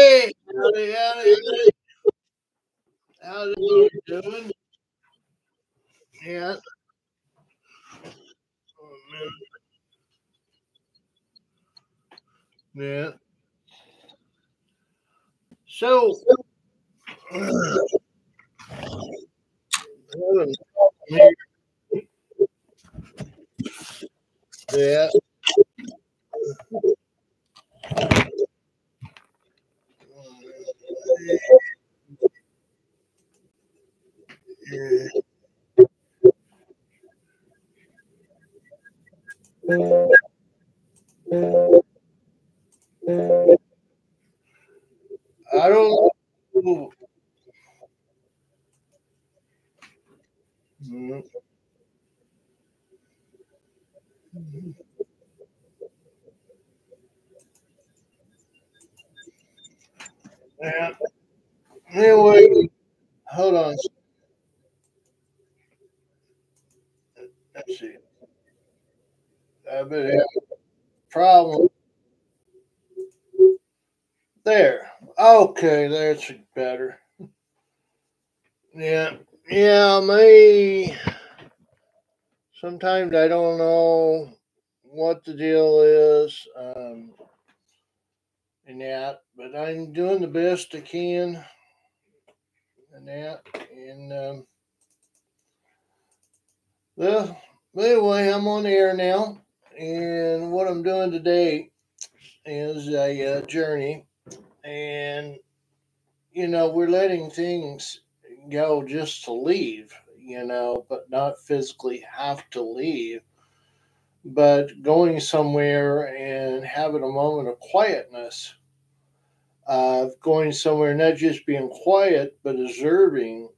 Hey, howdy. How's you doing? Yeah. Yeah. So, yeah. I don't know. Yeah. Anyway, hold on. Let's see. I've been having a problem. There. Okay, that's better. Yeah. Yeah, me. Sometimes I don't know what the deal is. And that, but I'm doing the best I can and that. And well, anyway, I'm on the air now, and what I'm doing today is a journey, and we're letting things go just to leave, but not physically have to leave, but going somewhere and having a moment of quietness. Going somewhere, not just being quiet, but observing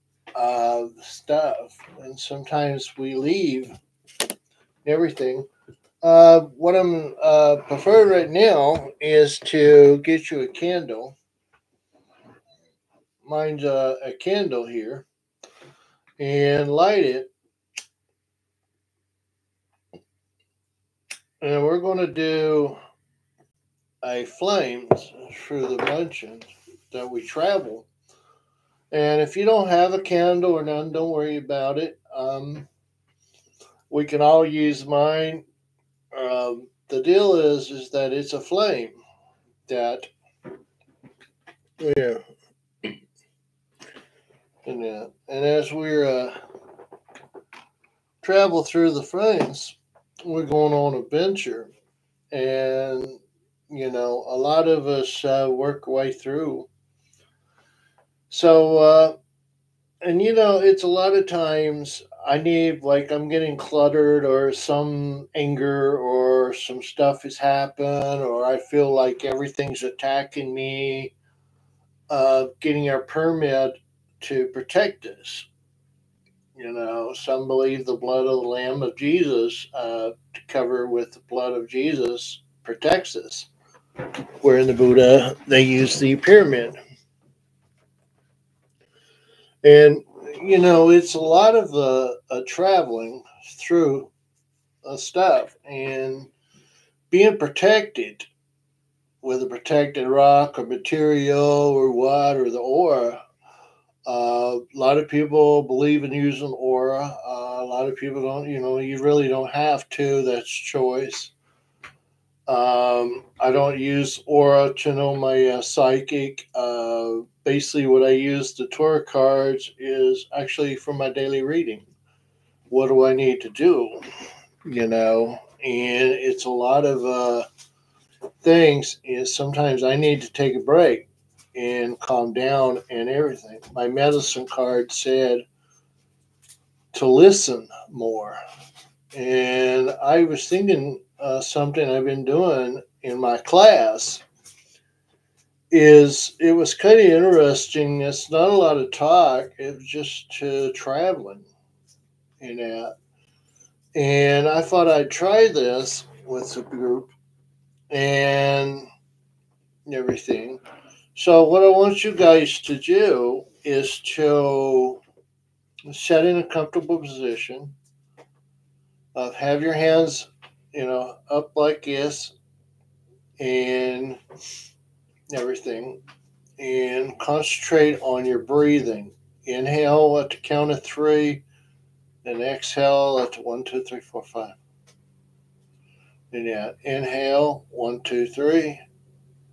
stuff. And sometimes we leave everything. What I'm preferring right now is to get you a candle. Mine's a candle here, and light it. And we're going to do a flame through the dimensions that we travel. And if you don't have a candle or none, don't worry about it. We can all use mine. The deal is that it's a flame that yeah, and as we're travel through the flames, we're going on a venture, and a lot of us work our way through. So and it's a lot of times I need, like, I'm getting cluttered or some anger or some stuff has happened or I feel like everything's attacking me. Getting our permit to protect us. Some believe the blood of the Lamb of Jesus, to cover with the blood of Jesus, protects us. Where in the Buddha, they use the pyramid. And, it's a lot of traveling through stuff and being protected with a protected rock or material or what or the aura. A lot of people believe in using aura. A lot of people don't. You really don't have to. That's choice. I don't use aura to know my psychic. Basically, what I use the Torah cards is actually for my daily reading. What do I need to do? And it's a lot of things. Is sometimes I need to take a break and calm down and everything. My medicine card said to listen more. And I was thinking something I've been doing in my class is it was kind of interesting. It's not a lot of talk. It was just traveling, you know. And I thought I'd try this with the group and everything. So what I want you guys to do is to set in a comfortable position of have your hands, up like this and everything. and concentrate on your breathing. Inhale at the count of 3, and exhale at 1, 2, 3, 4, 5. And yeah, inhale 1, 2, 3.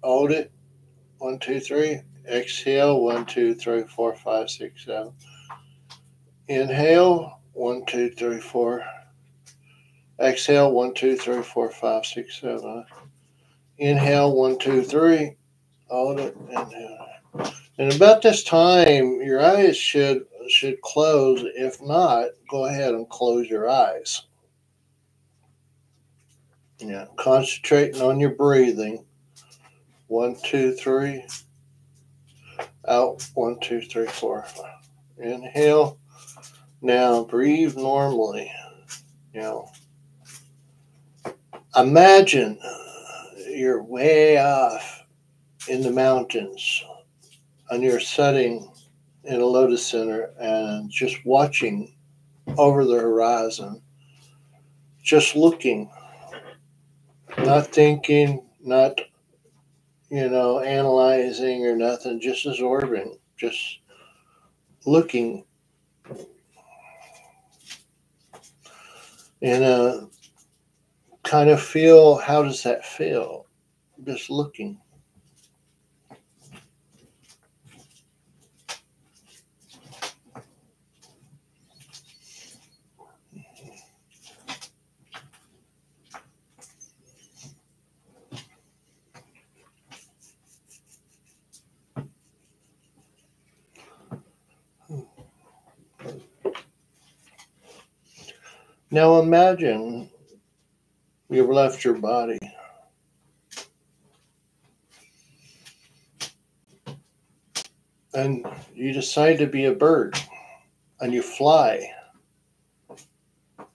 Hold it 1, 2, 3. Exhale 1, 2, 3, 4, 5, 6, 7. Inhale 1, 2, 3, 4. Exhale 1, 2, 3, 4, 5, 6, 7. Inhale 1, 2, 3. Hold it. Inhale. And about this time, your eyes should close. If not, go ahead and close your eyes. Yeah, concentrating on your breathing. 1, 2, 3. Out. 1, 2, 3, 4. Inhale. Now breathe normally. You know, imagine you're way off in the mountains and you're sitting in a lotus center and just watching over the horizon, just looking, not thinking, not, analyzing or nothing, just absorbing, just looking. And kind of feel, how does that feel? Just looking. Now imagine you've left your body. And you decide to be a bird. And you fly.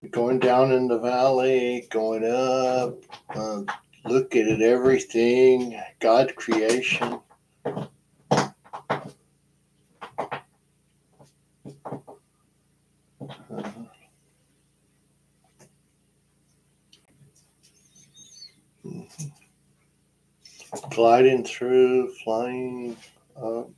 You're going down in the valley, going up, looking at everything, God creation. Gliding through, flying up.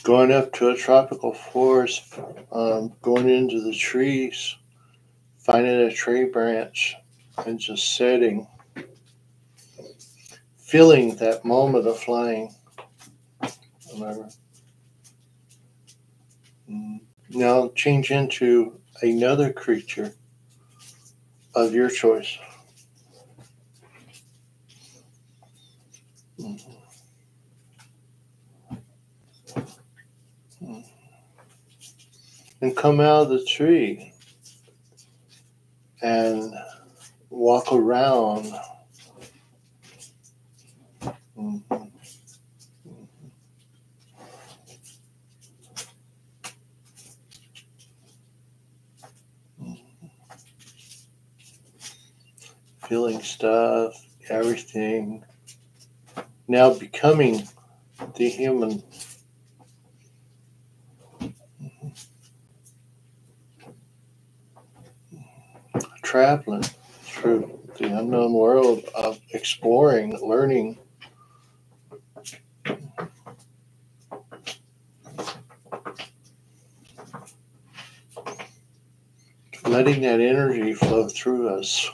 Going up to a tropical forest, going into the trees, finding a tree branch, and just sitting, feeling that moment of flying. Remember? Now change into another creature of your choice. And come out of the tree and walk around. Feeling stuff, everything. Now becoming the human. Traveling through the unknown world of exploring, learning. Letting that energy flow through us.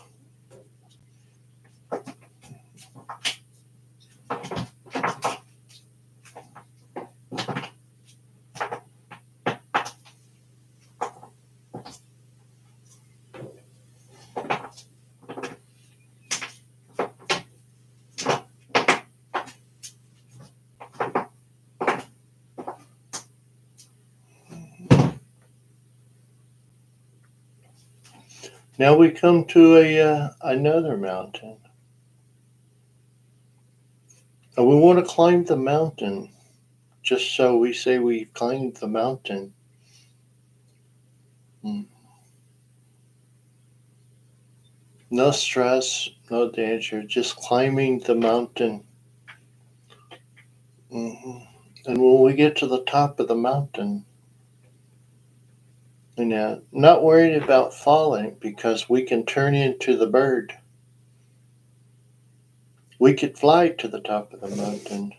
Now we come to another mountain. And we want to climb the mountain just so we say we've climbed the mountain. No stress, no danger, just climbing the mountain. And when we get to the top of the mountain, not worried about falling, because we can turn into the bird. We could fly to the top of the mountain.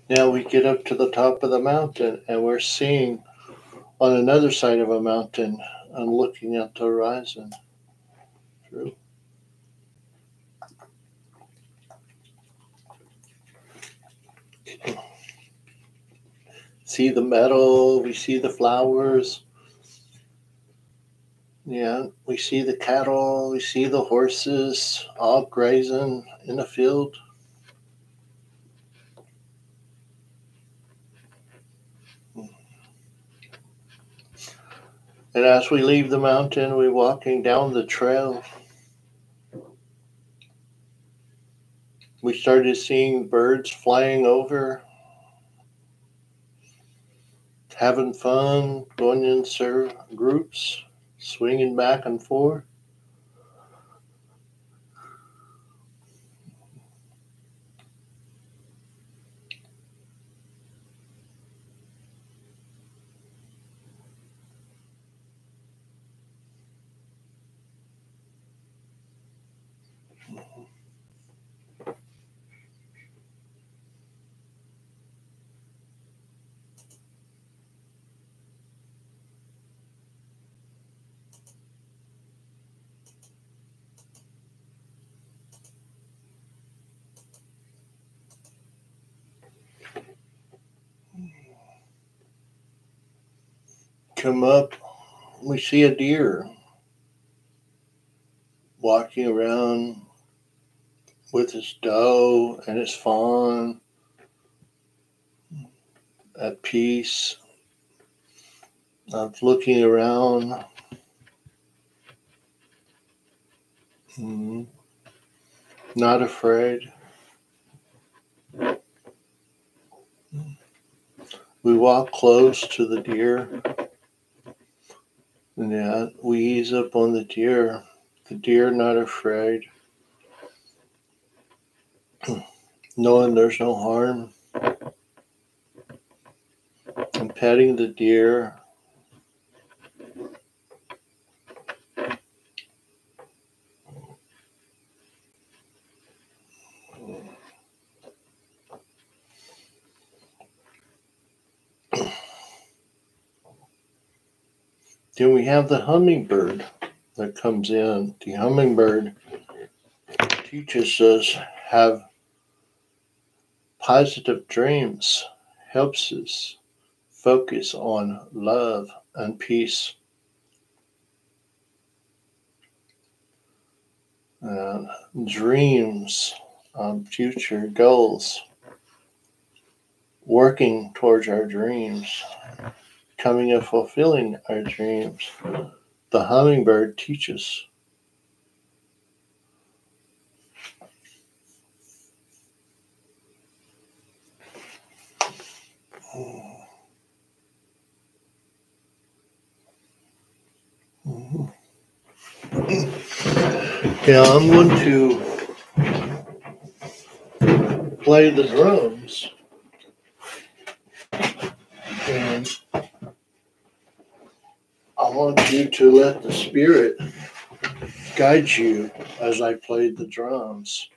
Now we get up to the top of the mountain and we're seeing on another side of a mountain and looking at the horizon. True. See the meadow, we see the flowers. Yeah, we see the cattle, we see the horses all grazing in the field. And as we leave the mountain, we're walking down the trail. We started seeing birds flying over, having fun, going in groups, swinging back and forth. Come up, we see a deer walking around with his doe and his fawn at peace, looking around. Not afraid. We walk close to the deer. And we ease up on the deer. The deer not afraid. Knowing there's no harm. And petting the deer. Then we have the hummingbird that comes in. The hummingbird teaches us have positive dreams, helps us focus on love and peace. Dreams, future goals, working towards our dreams, coming and fulfilling our dreams. The hummingbird teaches. Yeah, I'm going to play the drums. And I want you to let the spirit guide you as I play the drums.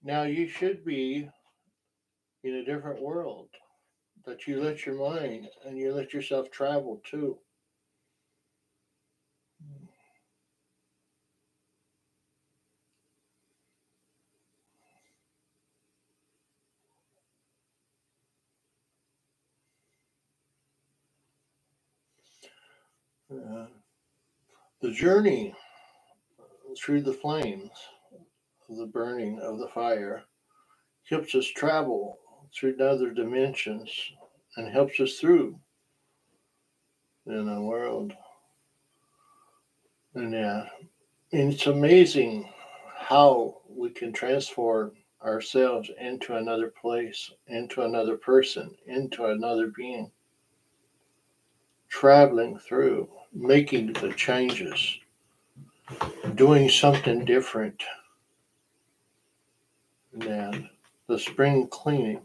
Now you should be in a different world that you let your mind and you let yourself travel to. Uh, the journey through the flames of the burning of the fire helps us travel through other dimensions and helps us through in the world. And it's amazing how we can transform ourselves into another place, into another person, into another being, traveling through, making the changes, doing something different than the spring cleaning.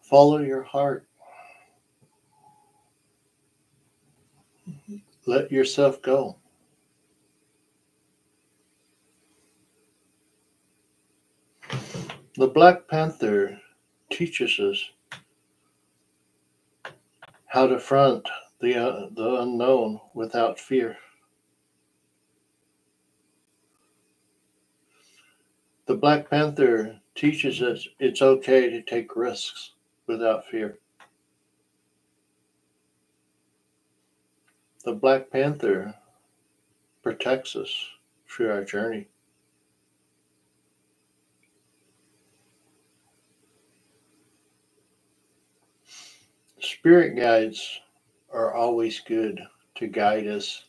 Follow your heart. Let yourself go. The Black Panther teaches us how to front the unknown without fear. The Black Panther teaches us it's okay to take risks without fear. The Black Panther protects us through our journey. Spirit guides are always good to guide us.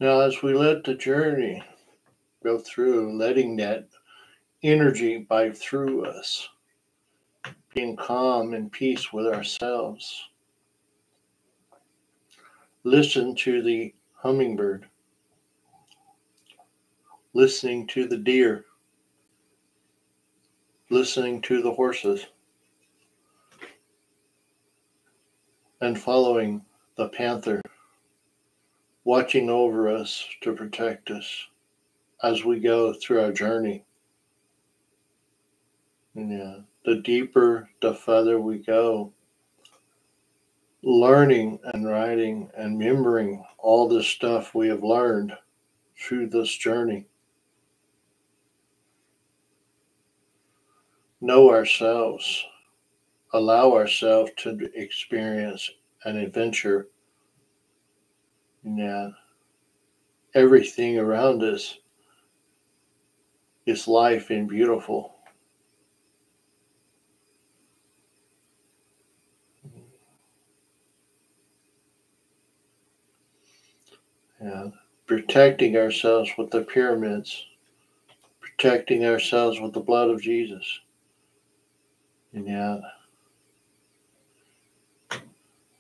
Now, as we let the journey go through, letting that energy vibe through us, being calm and peace with ourselves, listen to the hummingbird, listening to the deer, listening to the horses, and following the panther, watching over us to protect us as we go through our journey. And the deeper, the further we go, learning and writing and remembering all the stuff we have learned through this journey. Know ourselves, allow ourselves to experience an adventure. Everything around us is life and beautiful. Protecting ourselves with the pyramids, protecting ourselves with the blood of Jesus.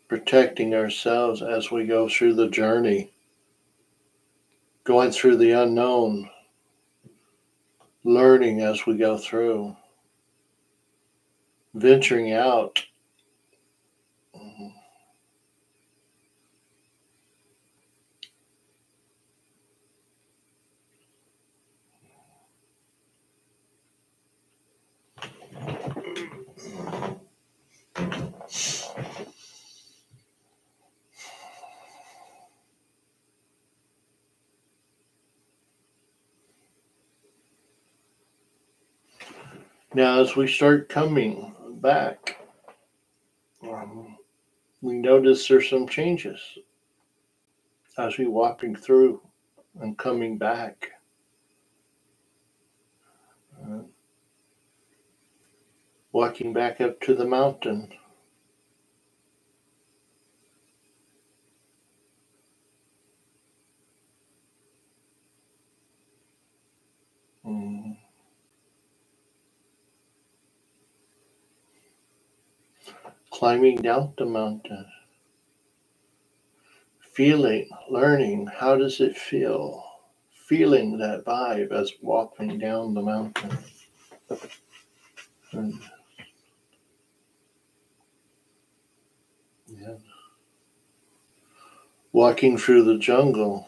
Protecting ourselves as we go through the journey, going through the unknown, learning as we go through, venturing out. Now, as we start coming back, um, we notice there's some changes as we walking through and coming back. Uh, Walking back up to the mountain. Mm. Climbing down the mountain. Feeling, learning, how does it feel? Feeling that vibe as walking down the mountain. And, yeah. Walking through the jungle.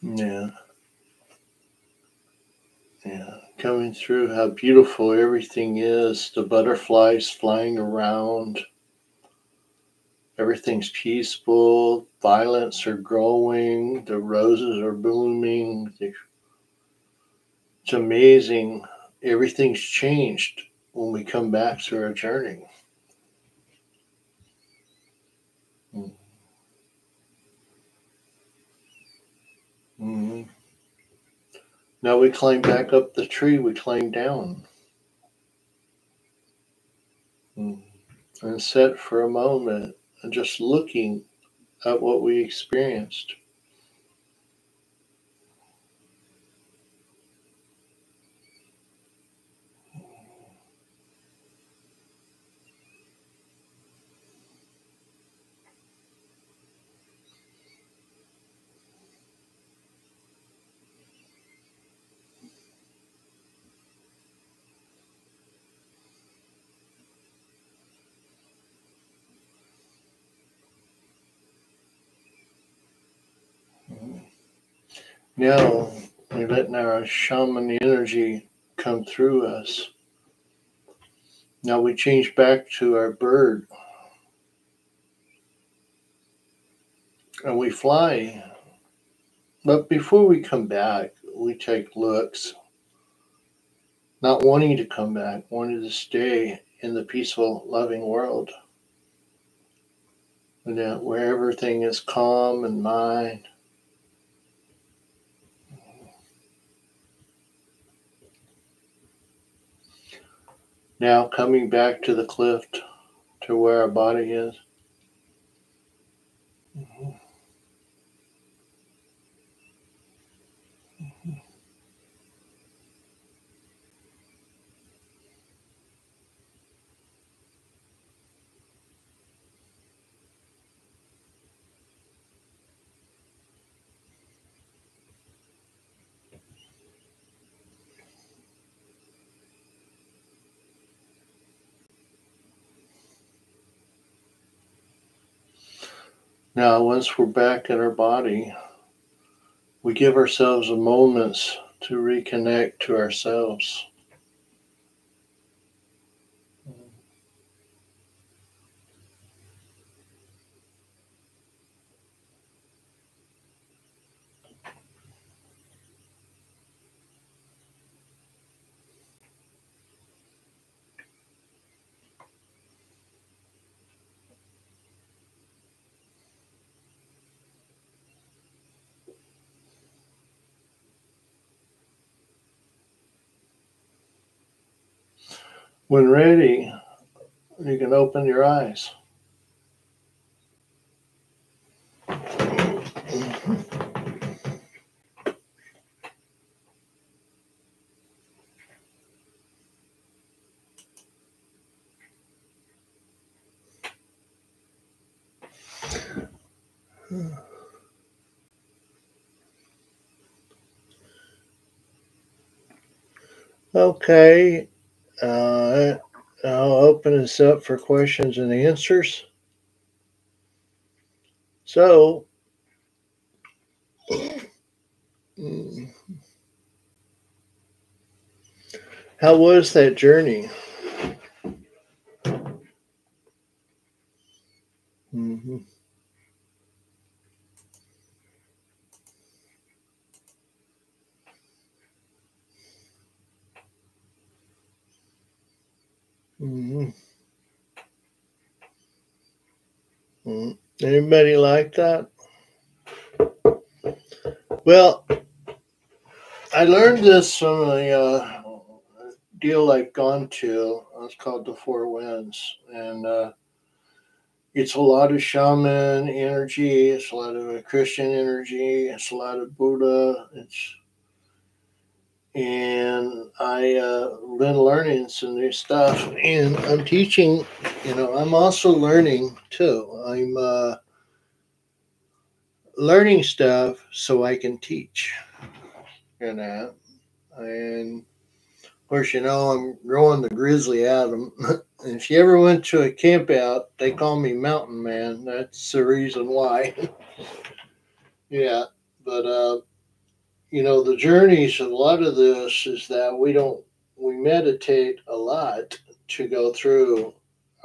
Yeah. Yeah. Coming through how beautiful everything is. The butterflies flying around. Everything's peaceful. Violets are growing. The roses are blooming. It's amazing. Everything's changed when we come back through our journey. Mm-hmm. Now we climb back up the tree we climbed down. And sit for a moment and just looking at what we experienced. Now we're letting our shaman energy come through us. Now we change back to our bird and we fly. But before we come back, we take looks, not wanting to come back, wanting to stay in the peaceful, loving world. And where everything is calm and mind. Now coming back to the cliff to where our body is. Now, once we're back in our body, we give ourselves a moment to reconnect to ourselves. When ready, you can open your eyes. Okay, I'll open this up for questions and answers. So, how was that journey? Mm-hmm. Anybody like that? Well, I learned this from a deal I've gone to. It's called the Four Winds, and it's a lot of shaman energy. It's a lot of Christian energy. It's a lot of Buddha. And I been learning some new stuff, and I'm teaching. I'm also learning too. I'm learning stuff so I can teach. You know, and of course, I'm growing the grizzly out of them. And if you ever went to a camp out, they call me Mountain Man. That's the reason why. Yeah, but the journeys of a lot of this is that we meditate a lot to go through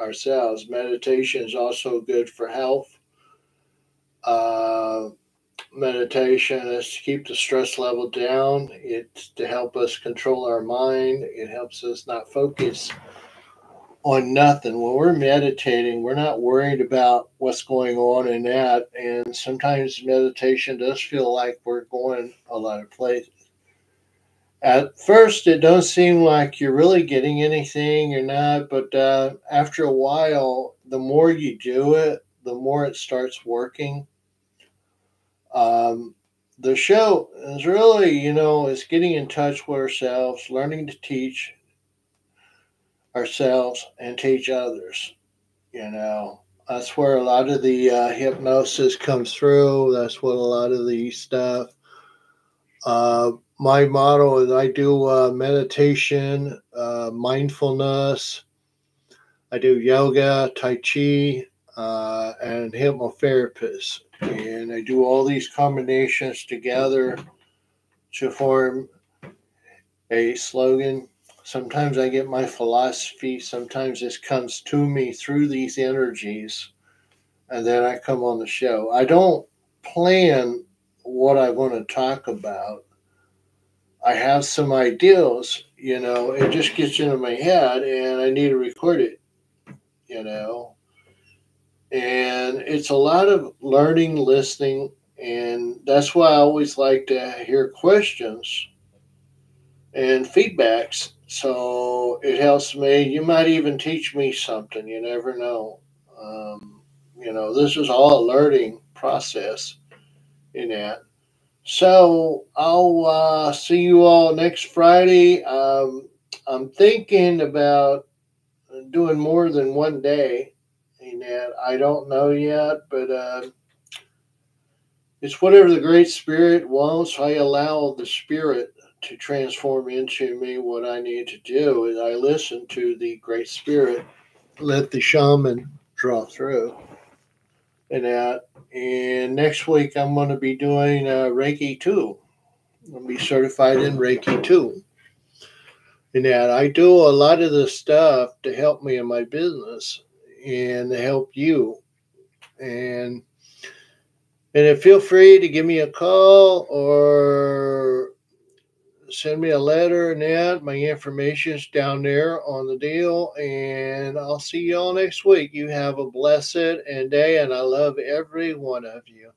ourselves. Meditation is also good for health. Uh, Meditation is to keep the stress level down. It's to help us control our mind. It helps us not focus on nothing. When we're meditating, we're not worried about what's going on in that. And sometimes meditation does feel like we're going a lot of places. At first, it don't seem like you're really getting anything. You're not, but after a while, the more you do it, the more it starts working. Um, the show is really, is getting in touch with ourselves, learning to teach ourselves and teach others. That's where a lot of the hypnosis comes through. That's what a lot of the stuff. My motto is I do meditation, mindfulness. I do yoga, tai chi, and hypnotherapist. And I do all these combinations together to form a slogan. Sometimes I get my philosophy. Sometimes this comes to me through these energies. And then I come on the show. I don't plan what I want to talk about. I have some ideas, it just gets into my head and I need to record it, you know. And it's a lot of learning, listening, and that's why I always like to hear questions and feedbacks. So it helps me. You might even teach me something. You never know. This is all a learning process in that. So I'll see you all next Friday. I'm thinking about doing more than one day in that. I don't know yet, but it's whatever the Great Spirit wants. I allow the Spirit to transform into me. What I need to do is I listen to the Great Spirit, let the shaman draw through and that. And next week I'm going to be doing Reiki 2. I'm going to be certified in Reiki 2. And that I do a lot of this stuff to help me in my business and to help you. And feel free to give me a call or send me a letter and that. My information's down there on the deal. And I'll see y'all next week. You have a blessed day, and I love every one of you.